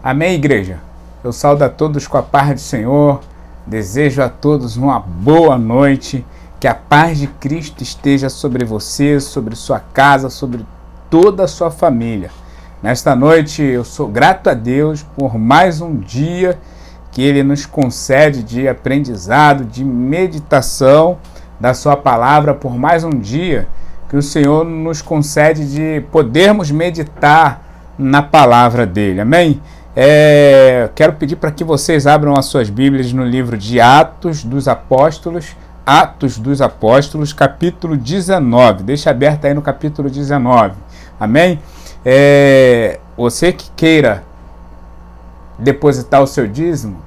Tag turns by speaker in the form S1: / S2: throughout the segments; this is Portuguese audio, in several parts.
S1: Amém, igreja? Eu saúdo a todos com a paz do Senhor, desejo a todos uma boa noite, que a paz de Cristo esteja sobre você, sobre sua casa, sobre toda a sua família. Nesta noite eu sou grato a Deus por mais um dia que Ele nos concede de aprendizado, de meditação da sua palavra, por mais um dia que o Senhor nos concede de podermos meditar na palavra dele, amém? Quero pedir para que vocês abram as suas Bíblias no livro de Atos dos Apóstolos, capítulo 19, deixa aberto aí no capítulo 19, amém? Você que queira depositar o seu dízimo,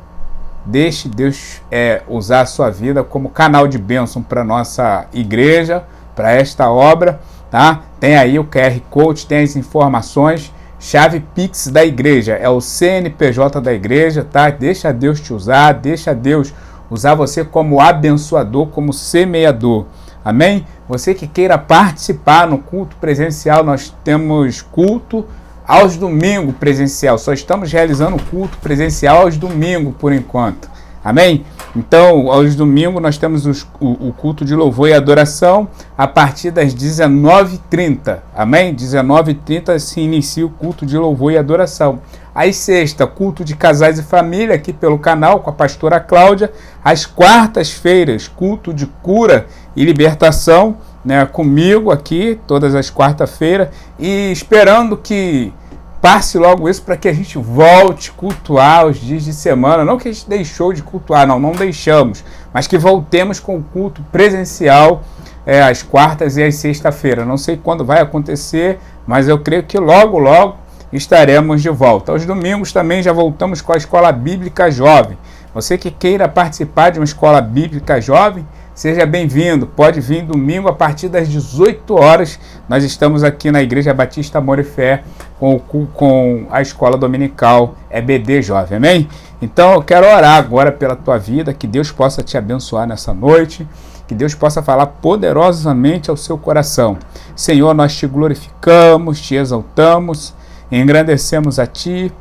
S1: deixe Deus usar a sua vida como canal de bênção para a nossa igreja, para esta obra, tá? Tem aí o QR Code, tem as informações, chave Pix da igreja, é o CNPJ da igreja, tá? Deixa Deus te usar, deixa Deus usar você como abençoador, como semeador, amém? Você que queira participar no culto presencial, nós temos culto aos domingos presencial, só estamos realizando culto presencial aos domingos por enquanto, amém? Então, aos domingos nós temos o culto de louvor e adoração a partir das 19h30, amém? 19h30 se inicia o culto de louvor e adoração. Às sexta, culto de casais e família aqui pelo canal com a pastora Cláudia. Às quartas-feiras, culto de cura e libertação, né, comigo aqui, todas as quartas-feiras, e esperando que passe logo isso para que a gente volte a cultuar os dias de semana. Não que a gente deixou de cultuar, não deixamos, mas que voltemos com o culto presencial às quartas e às sexta-feiras. Não sei quando vai acontecer, mas eu creio que logo estaremos de volta. Aos domingos também já voltamos com a Escola Bíblica Jovem. Você que queira participar de uma Escola Bíblica Jovem, seja bem-vindo, pode vir domingo a partir das 18 horas. Nós estamos aqui na Igreja Batista Amor e Fé com a Escola Dominical EBD Jovem, amém? Então eu quero orar agora pela tua vida, que Deus possa te abençoar nessa noite, que Deus possa falar poderosamente ao seu coração. Senhor, nós te glorificamos, te exaltamos, engrandecemos a ti,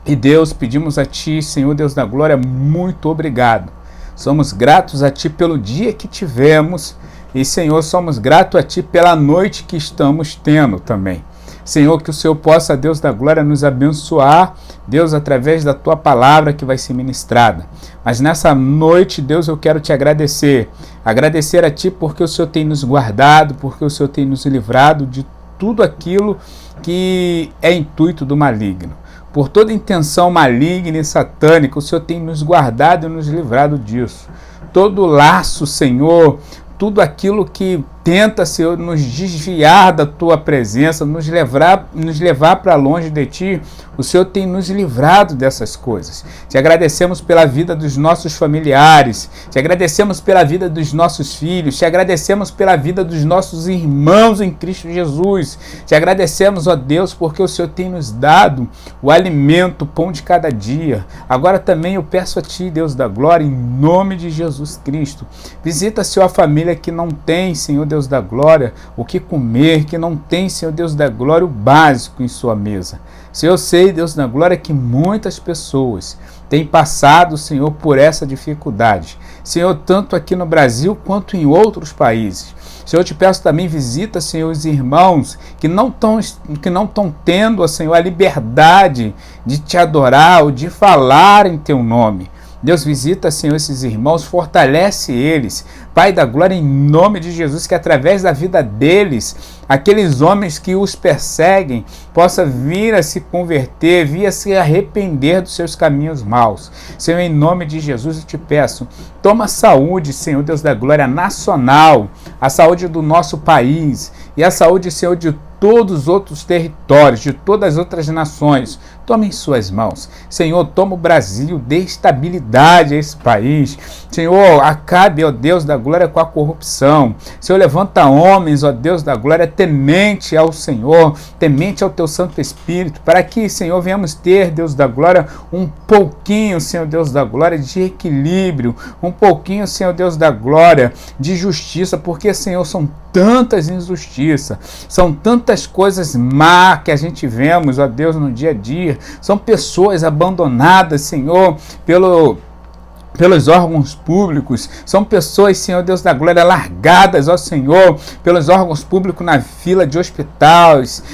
S1: e Deus, pedimos a ti, Senhor Deus da glória, muito obrigado. Somos gratos a Ti pelo dia que tivemos e, Senhor, somos gratos a Ti pela noite que estamos tendo também. Senhor, que o Senhor possa, Deus da glória, nos abençoar, Deus, através da Tua palavra que vai ser ministrada. Mas nessa noite, Deus, eu quero Te agradecer. Agradecer a Ti porque o Senhor tem nos guardado, porque o Senhor tem nos livrado de tudo aquilo que é intuito do maligno. Por toda intenção maligna e satânica, o Senhor tem nos guardado e nos livrado disso. Todo laço, Senhor, tudo aquilo que tenta, Senhor, nos desviar da Tua presença, nos levar para longe de Ti, o Senhor tem nos livrado dessas coisas. Te agradecemos pela vida dos nossos familiares, te agradecemos pela vida dos nossos filhos, te agradecemos pela vida dos nossos irmãos em Cristo Jesus. Te agradecemos, ó Deus, porque o Senhor tem nos dado o alimento, o pão de cada dia. Agora também eu peço a Ti, Deus da glória, em nome de Jesus Cristo, visita, Senhor, a família que não tem, Senhor Deus da glória, o que comer, que não tem, Senhor Deus da glória, o básico em sua mesa. Senhor, eu sei, Deus da glória, que muitas pessoas têm passado, Senhor, por essa dificuldade. Senhor, tanto aqui no Brasil quanto em outros países. Senhor, eu te peço também, visita, Senhor, os irmãos que não estão tendo, Senhor, a liberdade de te adorar ou de falar em teu nome. Deus, visita, Senhor, esses irmãos, fortalece eles. Pai da glória, em nome de Jesus, que através da vida deles, aqueles homens que os perseguem, possa vir a se converter, vir a se arrepender dos seus caminhos maus. Senhor, em nome de Jesus, eu te peço, toma saúde, Senhor Deus da glória, nacional, a saúde do nosso país e a saúde, Senhor, de todos os outros territórios, de todas as outras nações. Toma em suas mãos. Senhor, toma o Brasil, dê estabilidade a esse país. Senhor, acabe, ó Deus da glória, com a corrupção. Senhor, levanta homens, ó Deus da glória, temente ao Senhor, temente ao Teu Santo Espírito, para que, Senhor, venhamos ter, Deus da glória, um pouquinho, Senhor Deus da glória, de equilíbrio, um pouquinho, Senhor Deus da glória, de justiça, porque, Senhor, são tantas injustiças, são tantas tantas coisas má que a gente vemos, ó Deus, no dia a dia. São pessoas abandonadas, Senhor, pelos órgãos públicos, são pessoas, Senhor Deus da glória, largadas, ó Senhor, pelos órgãos públicos na fila de hospitais,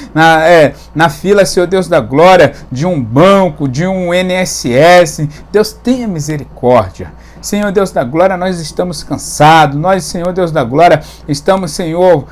S1: na fila, Senhor Deus da glória, de um banco, de um INSS. Deus, tenha misericórdia. Senhor Deus da glória, nós estamos cansados, nós, Senhor Deus da glória, estamos, Senhor,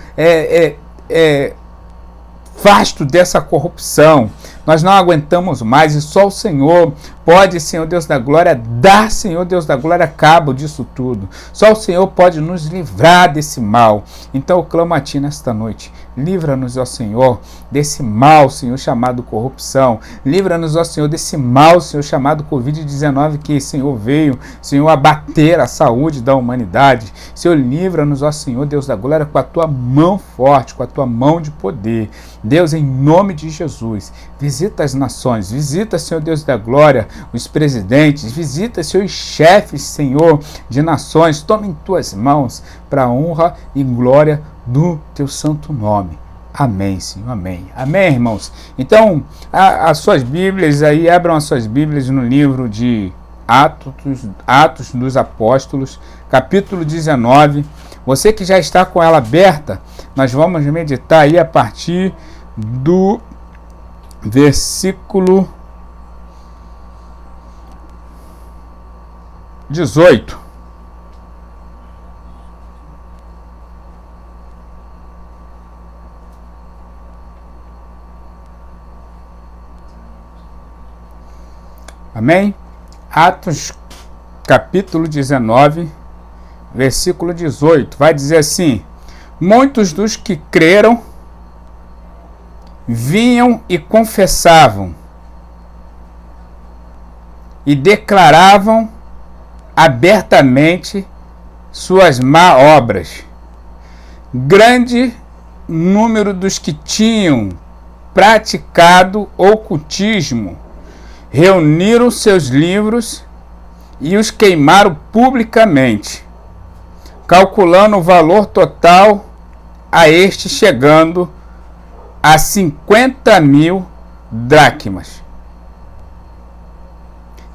S1: fasto dessa corrupção. Nós não aguentamos mais e só o Senhor pode, Senhor Deus da glória, dar, Senhor Deus da glória, cabo disso tudo. Só o Senhor pode nos livrar desse mal. Então eu clamo a Ti nesta noite. Livra-nos, ó Senhor, desse mal, Senhor, chamado corrupção. Livra-nos, ó Senhor, desse mal, Senhor, chamado Covid-19, que, Senhor, veio, Senhor, abater a saúde da humanidade. Senhor, livra-nos, ó Senhor, Deus da glória, com a Tua mão forte, com a Tua mão de poder. Deus, em nome de Jesus, visita as nações, visita, Senhor Deus da glória, os presidentes, visita, Senhor, os chefes, Senhor, de nações. Toma em Tuas mãos para a honra e glória do Teu santo nome. Amém, Senhor, amém. Amém, irmãos? Então, as suas Bíblias aí, abram as suas Bíblias no livro de Atos dos Apóstolos, capítulo 19. Você que já está com ela aberta, nós vamos meditar aí a partir do versículo 18. Amém? Atos capítulo 19, versículo 18. Vai dizer assim: muitos dos que creram vinham e confessavam e declaravam abertamente suas má obras. Grande número dos que tinham praticado ocultismo reuniram seus livros e os queimaram publicamente, calculando o valor total a este chegando a 50.000 dracmas.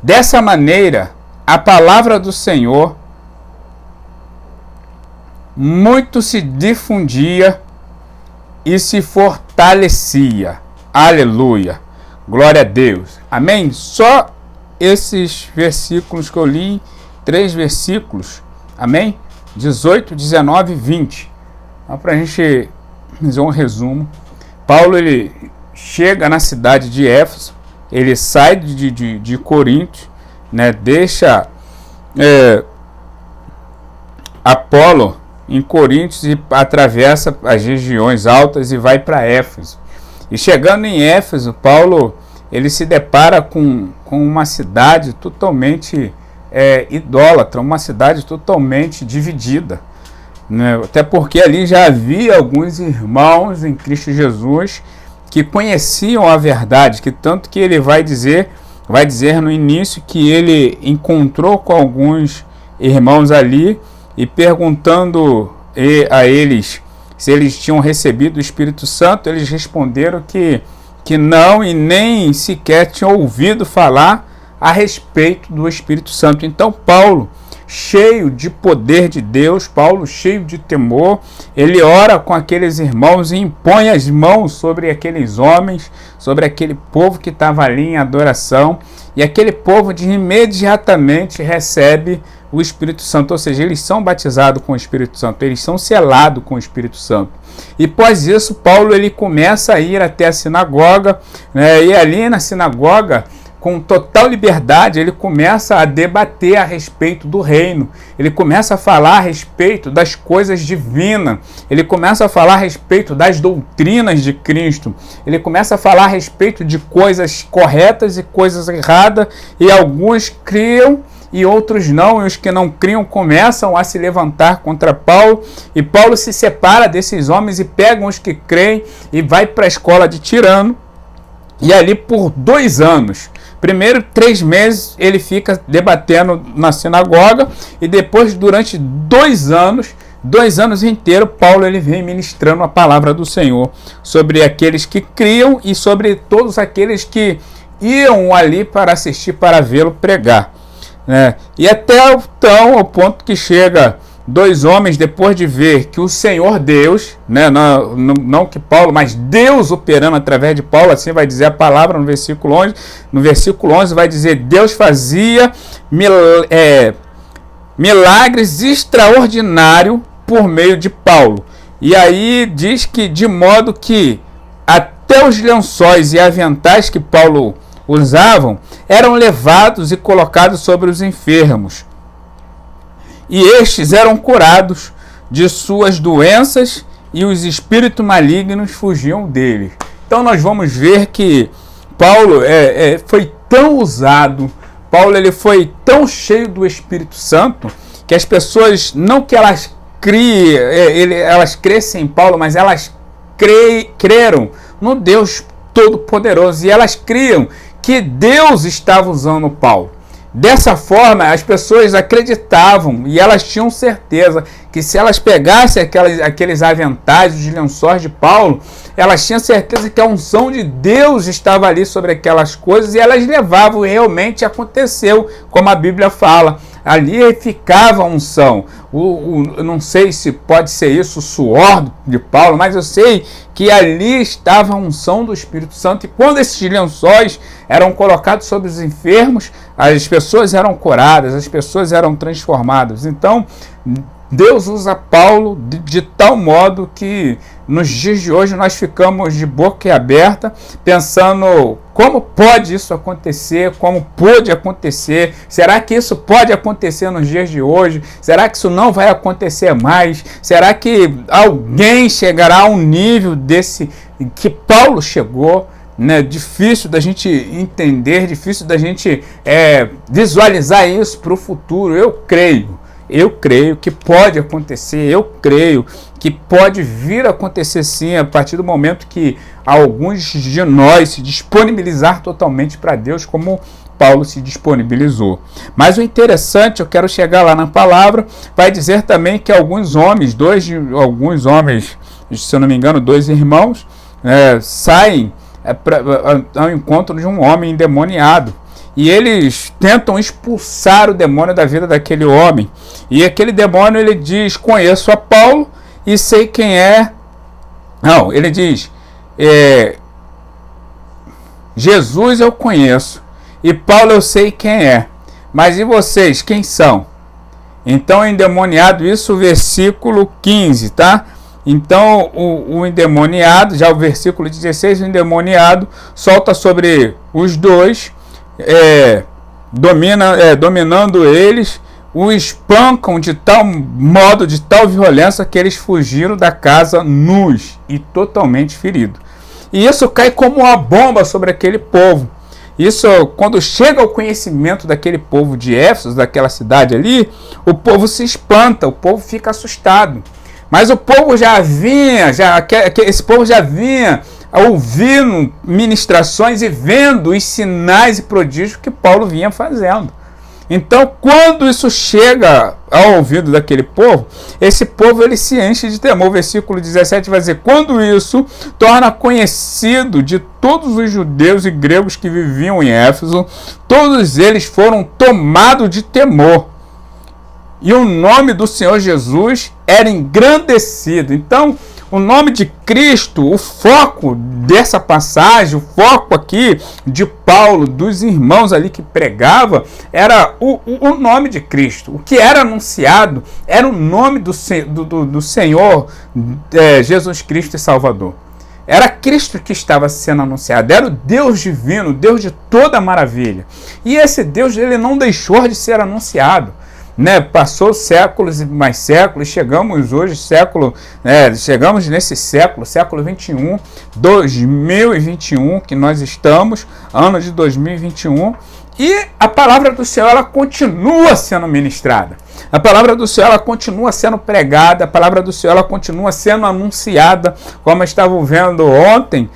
S1: Dessa maneira, a palavra do Senhor muito se difundia e se fortalecia. Aleluia. Glória a Deus. Amém? Só esses versículos que eu li, 3 versículos. Amém? 18, 19 e 20. Então, para a gente fazer um resumo. Paulo, ele chega na cidade de Éfeso, ele sai de Corinto, né, deixa Apolo em Corinto e atravessa as regiões altas e vai para Éfeso. E chegando em Éfeso, Paulo, ele se depara com uma cidade totalmente idólatra, uma cidade totalmente dividida, né? Até porque ali já havia alguns irmãos em Cristo Jesus que conheciam a verdade, que tanto que ele vai dizer no início que ele encontrou com alguns irmãos ali e perguntando a eles se eles tinham recebido o Espírito Santo, eles responderam que não e nem sequer tinham ouvido falar a respeito do Espírito Santo. Então Paulo, cheio de poder de Deus, Paulo cheio de temor, ele ora com aqueles irmãos e impõe as mãos sobre aqueles homens, sobre aquele povo que estava ali em adoração, e aquele povo imediatamente recebe o Espírito Santo, ou seja, eles são batizados com o Espírito Santo, eles são selados com o Espírito Santo. E após isso, Paulo ele começa a ir até a sinagoga, né, e ali na sinagoga, com total liberdade, ele começa a debater a respeito do reino, ele começa a falar a respeito das coisas divinas, ele começa a falar a respeito das doutrinas de Cristo, ele começa a falar a respeito de coisas corretas e coisas erradas, e alguns criam e outros não, e os que não criam começam a se levantar contra Paulo, e Paulo se separa desses homens e pega os que creem e vai para a escola de Tirano, e ali por 2 anos, primeiro 3 meses ele fica debatendo na sinagoga, e depois durante 2 anos 2 anos inteiros, Paulo ele vem ministrando a palavra do Senhor sobre aqueles que criam e sobre todos aqueles que iam ali para assistir, para vê-lo pregar, né? E até então, ao ponto que chega 2 homens, depois de ver que o Senhor Deus, né, não que Paulo, mas Deus operando através de Paulo, assim vai dizer a palavra no versículo 11. No versículo 11 vai dizer: Deus fazia milagres extraordinários por meio de Paulo. E aí diz que de modo que até os lençóis e aventais que Paulo usavam eram levados e colocados sobre os enfermos, e estes eram curados de suas doenças, e os espíritos malignos fugiam deles. Então nós vamos ver que Paulo foi tão usado, Paulo ele foi tão cheio do Espírito Santo, que as pessoas, não que elas elas crescem em Paulo, mas elas creram no Deus Todo-Poderoso, e elas criam que Deus estava usando Paulo. Dessa forma, as pessoas acreditavam e elas tinham certeza que se elas pegassem aqueles aventais, os lençóis de Paulo, elas tinham certeza que a unção de Deus estava ali sobre aquelas coisas, e elas levavam, e realmente aconteceu, como a Bíblia fala. Ali ficava a unção. Eu não sei se pode ser isso, o suor de Paulo, mas eu sei que ali estava a unção do Espírito Santo. E quando esses lençóis eram colocados sobre os enfermos, as pessoas eram curadas, as pessoas eram transformadas. Então, Deus usa Paulo de tal modo que nos dias de hoje nós ficamos de boca aberta, pensando como pode isso acontecer, como pôde acontecer, será que isso pode acontecer nos dias de hoje, será que isso não vai acontecer mais, será que alguém chegará a um nível desse que Paulo chegou? Né? Difícil da gente entender, difícil da gente visualizar isso para o futuro. Eu creio que pode acontecer, eu creio que pode vir a acontecer sim, a partir do momento que alguns de nós se disponibilizar totalmente para Deus, como Paulo se disponibilizou. Mas o interessante, eu quero chegar lá na palavra, vai dizer também que alguns homens, se eu não me engano, 2 irmãos, saem ao encontro de um homem endemoniado. E eles tentam expulsar o demônio da vida daquele homem. E aquele demônio, ele diz: conheço a Paulo e sei quem é. Não, ele diz: Jesus eu conheço e Paulo eu sei quem é. Mas e vocês, quem são? Então, endemoniado, isso versículo 15, tá? Então, o endemoniado, já o versículo 16, o endemoniado solta sobre os dois, dominando eles, o espancam de tal modo, de tal violência, que eles fugiram da casa nus e totalmente feridos. E isso cai como uma bomba sobre aquele povo. Isso, quando chega ao conhecimento daquele povo de Éfeso, daquela cidade ali, o povo se espanta, o povo fica assustado. Mas o povo esse povo já vinha ouvindo ministrações e vendo os sinais e prodígios que Paulo vinha fazendo. Então, quando isso chega ao ouvido daquele povo, esse povo ele se enche de temor. O versículo 17 vai dizer: quando isso torna conhecido de todos os judeus e gregos que viviam em Éfeso, todos eles foram tomados de temor, e o nome do Senhor Jesus era engrandecido. Então, o nome de Cristo, o foco dessa passagem, o foco aqui de Paulo, dos irmãos ali que pregava, era o nome de Cristo. O que era anunciado era o nome do Senhor Jesus Cristo e Salvador. Era Cristo que estava sendo anunciado, era o Deus divino, o Deus de toda maravilha. E esse Deus, ele não deixou de ser anunciado. Passou séculos e mais séculos, chegamos hoje, chegamos nesse século 21, 2021, que nós estamos, ano de 2021, e a palavra do Senhor, ela continua sendo ministrada, a palavra do Senhor, ela continua sendo pregada, a palavra do Senhor, ela continua sendo anunciada, como eu estava vendo ontem,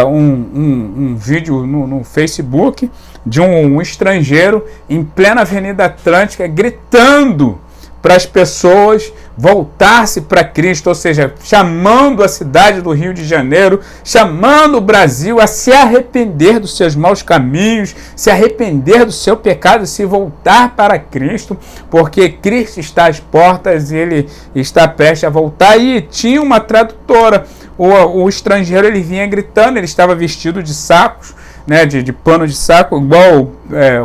S1: um vídeo no Facebook, de um estrangeiro em plena Avenida Atlântica, gritando para as pessoas voltar-se para Cristo, ou seja, chamando a cidade do Rio de Janeiro, chamando o Brasil a se arrepender dos seus maus caminhos, se arrepender do seu pecado, se voltar para Cristo, porque Cristo está às portas e ele está prestes a voltar. E tinha uma tradutora, o estrangeiro, ele vinha gritando, ele estava vestido de sacos, né, de pano de saco, igual,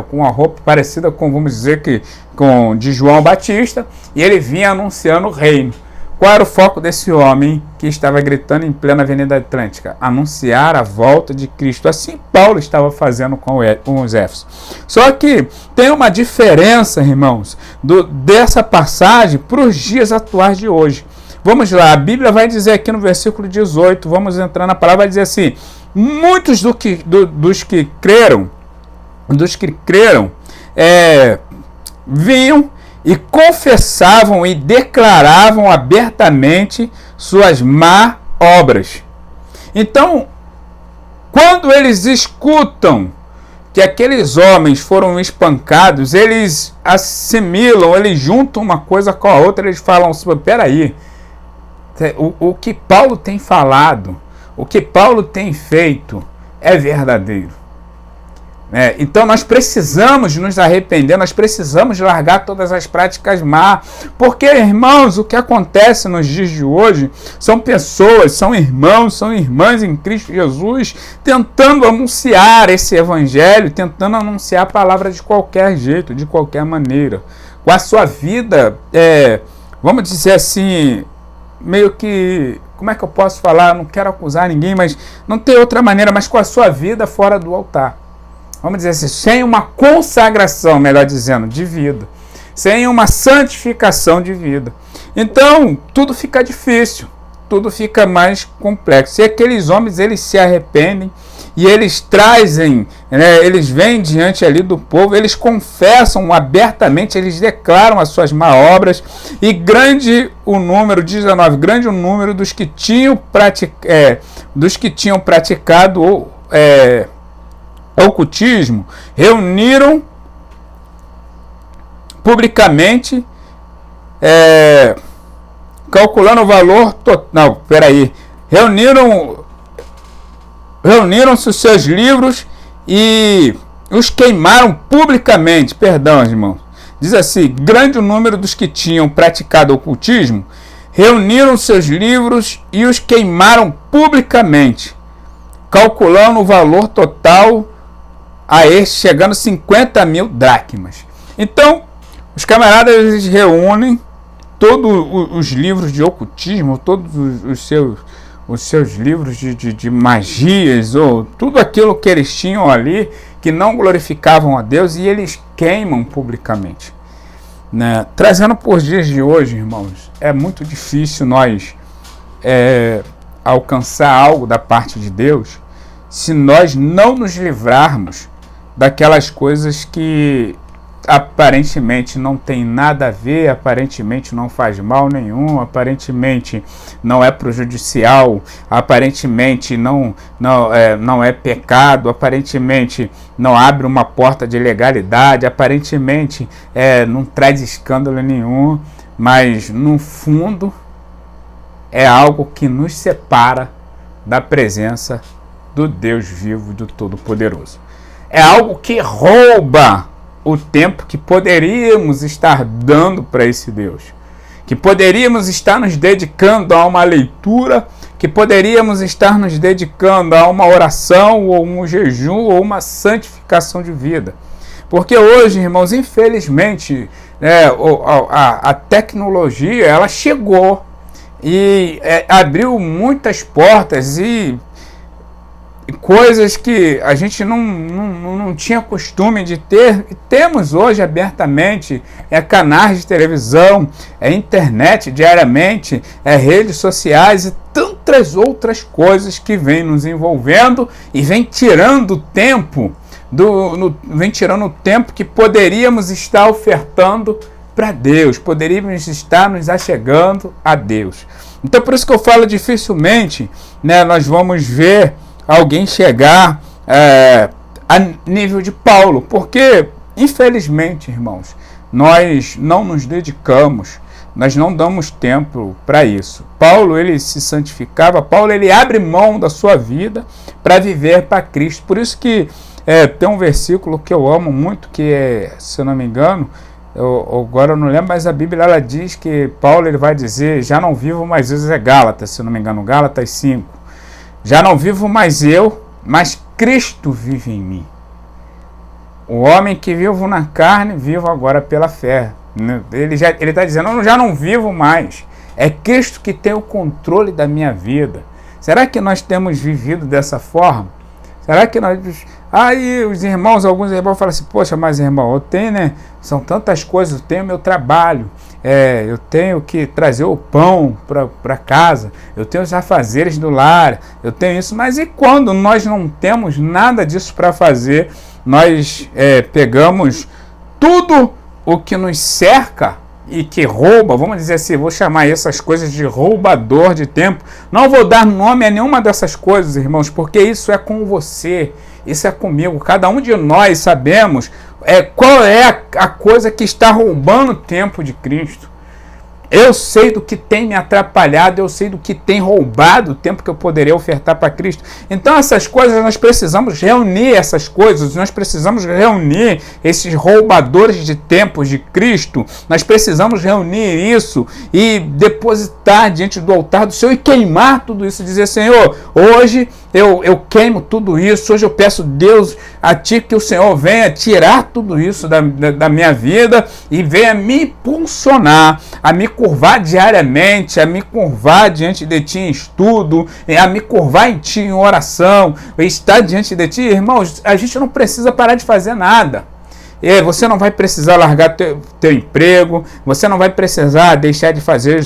S1: com uma roupa parecida com, vamos dizer que, com de João Batista, e ele vinha anunciando o reino. Qual era o foco desse homem que estava gritando em plena Avenida Atlântica? Anunciar a volta de Cristo. Assim Paulo estava fazendo com os Éfesos. Só que tem uma diferença, irmãos, dessa passagem para os dias atuais de hoje. Vamos lá, a Bíblia vai dizer aqui no versículo 18, vamos entrar na palavra, vai dizer assim: muitos dos que creram, vinham e confessavam e declaravam abertamente suas má obras. Então, quando eles escutam que aqueles homens foram espancados, eles assimilam, eles juntam uma coisa com a outra, eles falam assim: peraí, o que Paulo tem falado, o que Paulo tem feito é verdadeiro. Então nós precisamos nos arrepender, nós precisamos largar todas as práticas más, porque, irmãos, o que acontece nos dias de hoje são pessoas, são irmãos, são irmãs em Cristo Jesus, tentando anunciar esse evangelho, tentando anunciar a palavra de qualquer jeito, de qualquer maneira, com a sua vida, vamos dizer assim, meio que, como é que eu posso falar, não quero acusar ninguém, mas não tem outra maneira, mas com a sua vida fora do altar. Vamos dizer assim, sem uma consagração, melhor dizendo, de vida, sem uma santificação de vida. Então, tudo fica difícil, tudo fica mais complexo. E aqueles homens, eles se arrependem e eles trazem, eles vêm diante ali do povo, eles confessam abertamente, eles declaram as suas má obras, e grande o número, 19, grande o número dos que tinham praticado ocultismo, reuniram publicamente, calculando o valor total. Reuniram-se os seus livros e os queimaram publicamente. Perdão, irmãos. Diz assim: grande o número dos que tinham praticado ocultismo reuniram seus livros e os queimaram publicamente, calculando o valor total a este, chegando a 50.000 dracmas. Então, os camaradas, eles reúnem todos os livros de ocultismo, todos os seus livros de magias, ou tudo aquilo que eles tinham ali, que não glorificavam a Deus, e eles queimam publicamente. Trazendo para os dias de hoje, irmãos, é muito difícil nós alcançar algo da parte de Deus se nós não nos livrarmos daquelas coisas que aparentemente não tem nada a ver, aparentemente não faz mal nenhum, aparentemente não é prejudicial, aparentemente não é pecado, aparentemente não abre uma porta de ilegalidade, aparentemente não traz escândalo nenhum, mas no fundo é algo que nos separa da presença do Deus vivo e do Todo-Poderoso. É algo que rouba o tempo que poderíamos estar dando para esse Deus, que poderíamos estar nos dedicando a uma leitura, que poderíamos estar nos dedicando a uma oração, ou um jejum, ou uma santificação de vida. Porque hoje, irmãos, infelizmente, a tecnologia, ela chegou e abriu muitas portas e coisas que a gente não tinha costume de ter, e temos hoje abertamente, canais de televisão, internet diariamente, redes sociais e tantas outras coisas que vêm nos envolvendo e vem tirando tempo, vem tirando o tempo que poderíamos estar ofertando para Deus, poderíamos estar nos achegando a Deus. Então, por isso que eu falo, dificilmente nós vamos ver alguém chegar a nível de Paulo, porque, infelizmente, irmãos, nós não nos dedicamos, nós não damos tempo para isso. Paulo, ele se santificava, Paulo, ele abre mão da sua vida para viver para Cristo. Por isso que tem um versículo que eu amo muito, que é, se eu não me engano, agora eu não lembro, mas a Bíblia ela diz que Paulo ele vai dizer, já não vivo mais eu, é Gálatas, se eu não me engano, Gálatas 5. Já não vivo mais eu, mas Cristo vive em mim. O homem que vivo na carne, vivo agora pela fé. Ele está dizendo, eu já não vivo mais. É Cristo que tem o controle da minha vida. Será que nós temos vivido dessa forma? Será que nós... Aí os irmãos, alguns irmãos falam assim, poxa, mas irmão, eu tenho, né? São tantas coisas, eu tenho meu trabalho, eu tenho que trazer o pão para casa, eu tenho os afazeres do lar, eu tenho isso, mas e quando nós não temos nada disso para fazer, nós pegamos tudo o que nos cerca e que rouba, vamos dizer assim, vou chamar essas coisas de roubador de tempo. Não vou dar nome a nenhuma dessas coisas, irmãos, porque isso é com você, isso é comigo. Cada um de nós sabemos qual é a coisa que está roubando o tempo de Cristo. Eu sei do que tem me atrapalhado, eu sei do que tem roubado o tempo que eu poderia ofertar para Cristo. Então essas coisas, nós precisamos reunir essas coisas, nós precisamos reunir esses roubadores de tempos de Cristo, nós precisamos reunir isso e depositar diante do altar do Senhor e queimar tudo isso, dizer, Senhor, hoje eu queimo tudo isso, hoje eu peço, Deus, a Ti que o Senhor venha tirar tudo isso da minha vida e venha me impulsionar, a me curvar diariamente, a me curvar diante de Ti em estudo, a me curvar em Ti em oração, estar diante de Ti. Irmãos, a gente não precisa parar de fazer nada. Você não vai precisar largar teu emprego, você não vai precisar deixar de fazer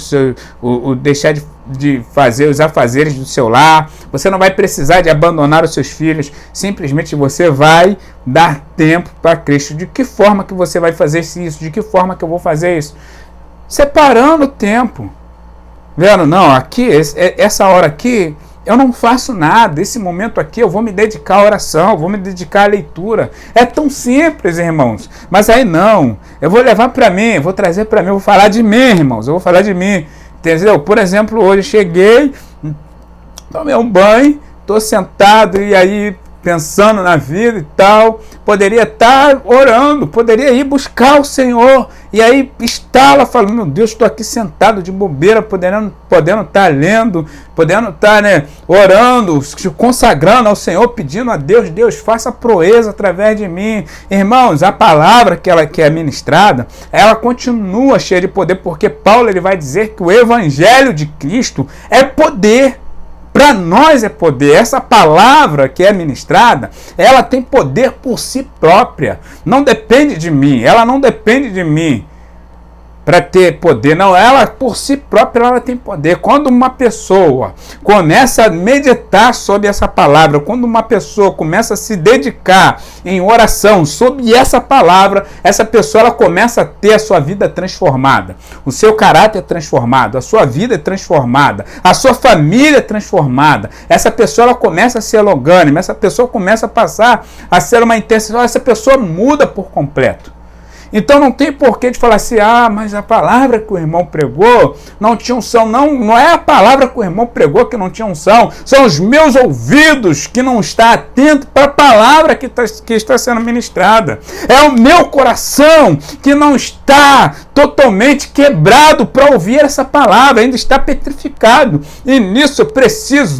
S1: de fazer os afazeres do seu lar, você não vai precisar de abandonar os seus filhos, simplesmente você vai dar tempo para Cristo. De que forma que você vai fazer isso? De que forma que eu vou fazer isso? Separando o tempo. Vendo? Não, aqui, essa hora aqui, eu não faço nada. Esse momento aqui eu vou me dedicar à oração, vou me dedicar à leitura. É tão simples, irmãos. Mas aí não. Eu vou levar para mim, eu vou trazer para mim, eu vou falar de mim, irmãos. Eu vou falar de mim. Entendeu? Por exemplo, hoje cheguei, tomei um banho, estou sentado e aí pensando na vida e tal, poderia estar orando, poderia ir buscar o Senhor, e aí estala falando, meu Deus, estou aqui sentado de bobeira, podendo estar lendo, podendo estar, orando, se consagrando ao Senhor, pedindo a Deus, Deus, faça proeza através de mim. Irmãos, a palavra que é ministrada, ela continua cheia de poder, porque Paulo ele vai dizer que o Evangelho de Cristo é poder. Para nós é poder. Essa palavra que é ministrada, ela tem poder por si própria. Não depende de mim. Ela não depende de mim para ter poder. Não, ela por si própria ela tem poder. Quando uma pessoa começa a meditar sobre essa palavra, quando uma pessoa começa a se dedicar em oração sobre essa palavra, essa pessoa ela começa a ter a sua vida transformada, o seu caráter é transformado, a sua vida é transformada, a sua família é transformada. Essa pessoa ela começa a ser longânime, essa pessoa começa a passar a ser uma intercessão, essa pessoa muda por completo. Então não tem porquê de falar assim, mas a palavra que o irmão pregou não tinha unção. Não é a palavra que o irmão pregou que não tinha unção. São os meus ouvidos que não estão atentos para a palavra que está sendo ministrada. É o meu coração que não está totalmente quebrado para ouvir essa palavra, ainda está petrificado. E nisso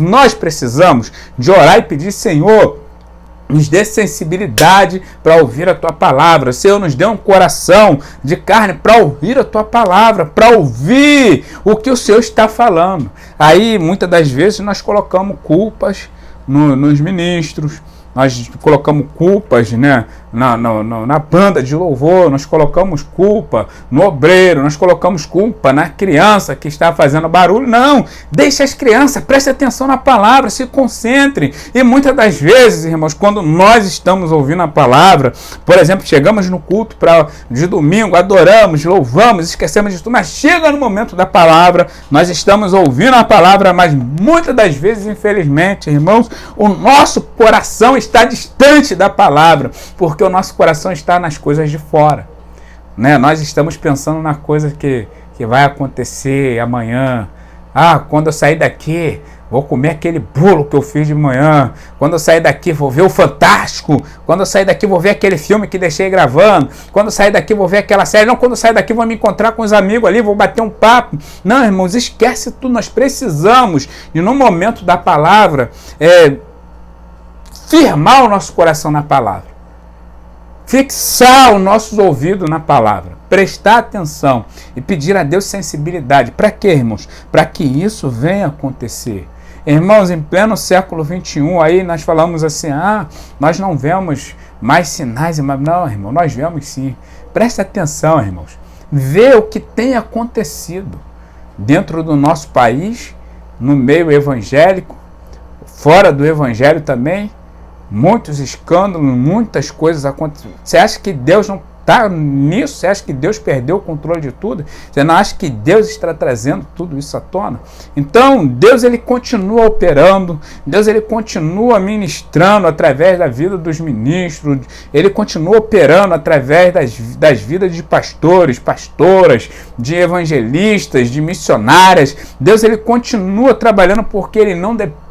S1: nós precisamos de orar e pedir, Senhor, nos dê sensibilidade para ouvir a Tua palavra. Senhor, nos dê um coração de carne para ouvir a Tua palavra, para ouvir o que o Senhor está falando. Aí, muitas das vezes, nós colocamos culpas nos ministros, nós colocamos culpas na banda de louvor, nós colocamos culpa no obreiro, nós colocamos culpa na criança que está fazendo barulho. Não, deixe as crianças, preste atenção na palavra, se concentre. E muitas das vezes, irmãos, quando nós estamos ouvindo a palavra, por exemplo, chegamos no culto de domingo, adoramos, louvamos, esquecemos de tudo, mas chega no momento da palavra, nós estamos ouvindo a palavra, mas muitas das vezes, infelizmente, irmãos, o nosso coração está distante da palavra, porque o nosso coração está nas coisas de fora, Nós estamos pensando na coisa que que vai acontecer amanhã. Ah, quando eu sair daqui, vou comer aquele bolo que eu fiz de manhã. Quando eu sair daqui, vou ver o Fantástico. Quando eu sair daqui, vou ver aquele filme que deixei gravando. Quando eu sair daqui, vou ver aquela série. Não, quando eu sair daqui, vou me encontrar com os amigos ali, vou bater um papo. Não, irmãos, esquece tudo. Nós precisamos, e no momento da palavra, firmar o nosso coração na palavra. Fixar os nossos ouvidos na palavra, prestar atenção e pedir a Deus sensibilidade. Para quê, irmãos? Para que isso venha acontecer. Irmãos, em pleno século XXI, aí nós falamos assim, nós não vemos mais sinais. Não, irmão, nós vemos sim. Presta atenção, irmãos. Vê o que tem acontecido dentro do nosso país, no meio evangélico, fora do evangelho também. Muitos escândalos, muitas coisas acontecendo. Você acha que Deus não está nisso? Você acha que Deus perdeu o controle de tudo? Você não acha que Deus está trazendo tudo isso à tona? Então, Deus ele continua operando, Deus ele continua ministrando através da vida dos ministros, ele continua operando através das vidas de pastores, pastoras, de evangelistas, de missionárias. Deus ele continua trabalhando porque ele não depende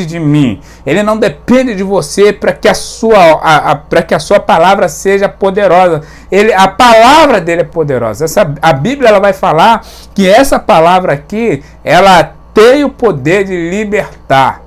S1: de mim, ele não depende de você para que a sua palavra seja poderosa. A palavra dele é poderosa. A Bíblia ela vai falar que essa palavra aqui, ela tem o poder de libertar,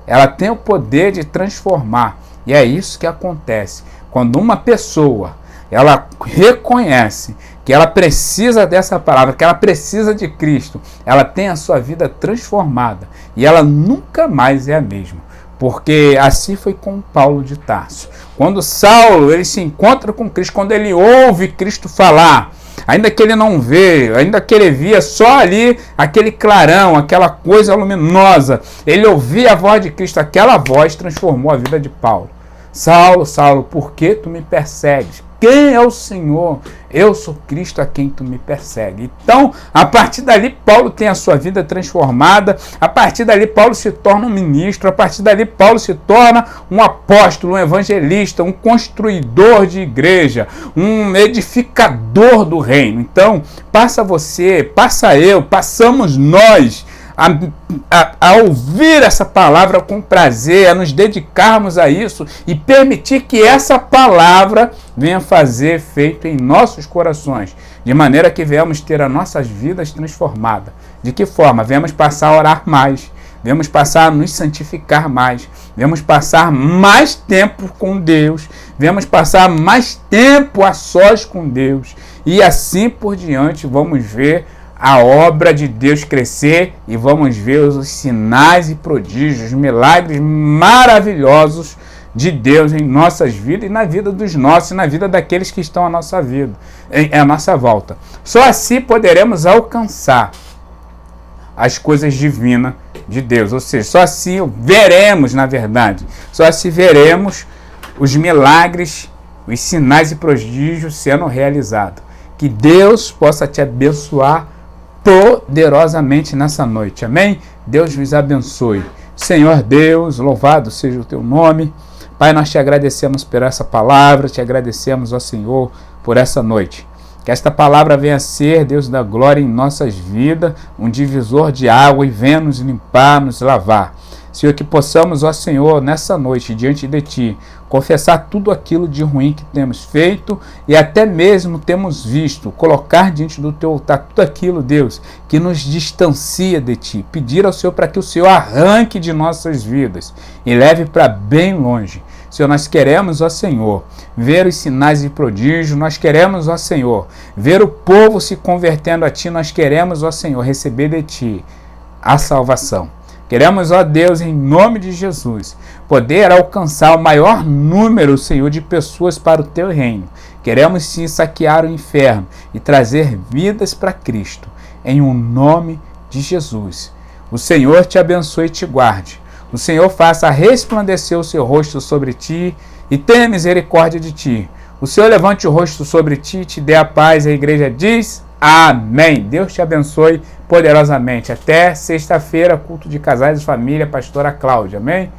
S1: ela tem o poder de transformar. E é isso que acontece quando uma pessoa ela reconhece que ela precisa dessa palavra, que ela precisa de Cristo, ela tem a sua vida transformada e ela nunca mais é a mesma. Porque assim foi com Paulo de Tarso. Quando Saulo ele se encontra com Cristo, quando ele ouve Cristo falar, ainda que ele não vê, ainda que ele via só ali aquele clarão, aquela coisa luminosa, ele ouvia a voz de Cristo, aquela voz transformou a vida de Paulo. Saulo, Saulo, por que tu me persegues? Quem é o Senhor? Eu sou Cristo a quem tu me persegue. Então, a partir dali, Paulo tem a sua vida transformada. A partir dali, Paulo se torna um ministro. A partir dali, Paulo se torna um apóstolo, um evangelista, um construidor de igreja, um edificador do reino. Então, passa você, passa eu, passamos nós a ouvir essa palavra com prazer, a nos dedicarmos a isso e permitir que essa palavra venha fazer efeito em nossos corações, de maneira que venhamos ter as nossas vidas transformadas. De que forma? Venhamos passar a orar mais, venhamos passar a nos santificar mais, venhamos passar mais tempo com Deus, venhamos passar mais tempo a sós com Deus, e assim por diante vamos ver a obra de Deus crescer e vamos ver os sinais e prodígios, milagres maravilhosos de Deus em nossas vidas e na vida dos nossos, e na vida daqueles que estão à nossa vida, à nossa volta. Só assim poderemos alcançar as coisas divinas de Deus, ou seja, só assim veremos, na verdade, só assim veremos os milagres, os sinais e prodígios sendo realizados. Que Deus possa te abençoar poderosamente nessa noite, amém? Deus vos abençoe. Senhor Deus, louvado seja o teu nome. Pai, nós te agradecemos por essa palavra, te agradecemos, ó Senhor, por essa noite. Que esta palavra venha ser, Deus da glória, em nossas vidas, um divisor de água e venha nos limpar, nos lavar. Senhor, que possamos, ó Senhor, nessa noite, diante de Ti, confessar tudo aquilo de ruim que temos feito e até mesmo temos visto, colocar diante do Teu altar tudo aquilo, Deus, que nos distancia de Ti. Pedir ao Senhor para que o Senhor arranque de nossas vidas e leve para bem longe. Senhor, nós queremos, ó Senhor, ver os sinais e prodígios, nós queremos, ó Senhor, ver o povo se convertendo a Ti, nós queremos, ó Senhor, receber de Ti a salvação. Queremos, ó Deus, em nome de Jesus, poder alcançar o maior número, Senhor, de pessoas para o Teu reino. Queremos sim saquear o inferno e trazer vidas para Cristo, em um nome de Jesus. O Senhor te abençoe e te guarde. O Senhor faça resplandecer o seu rosto sobre ti e tenha misericórdia de ti. O Senhor levante o rosto sobre ti e te dê a paz. A igreja diz amém. Deus te abençoe poderosamente. Até sexta-feira, culto de casais e família, pastora Cláudia. Amém?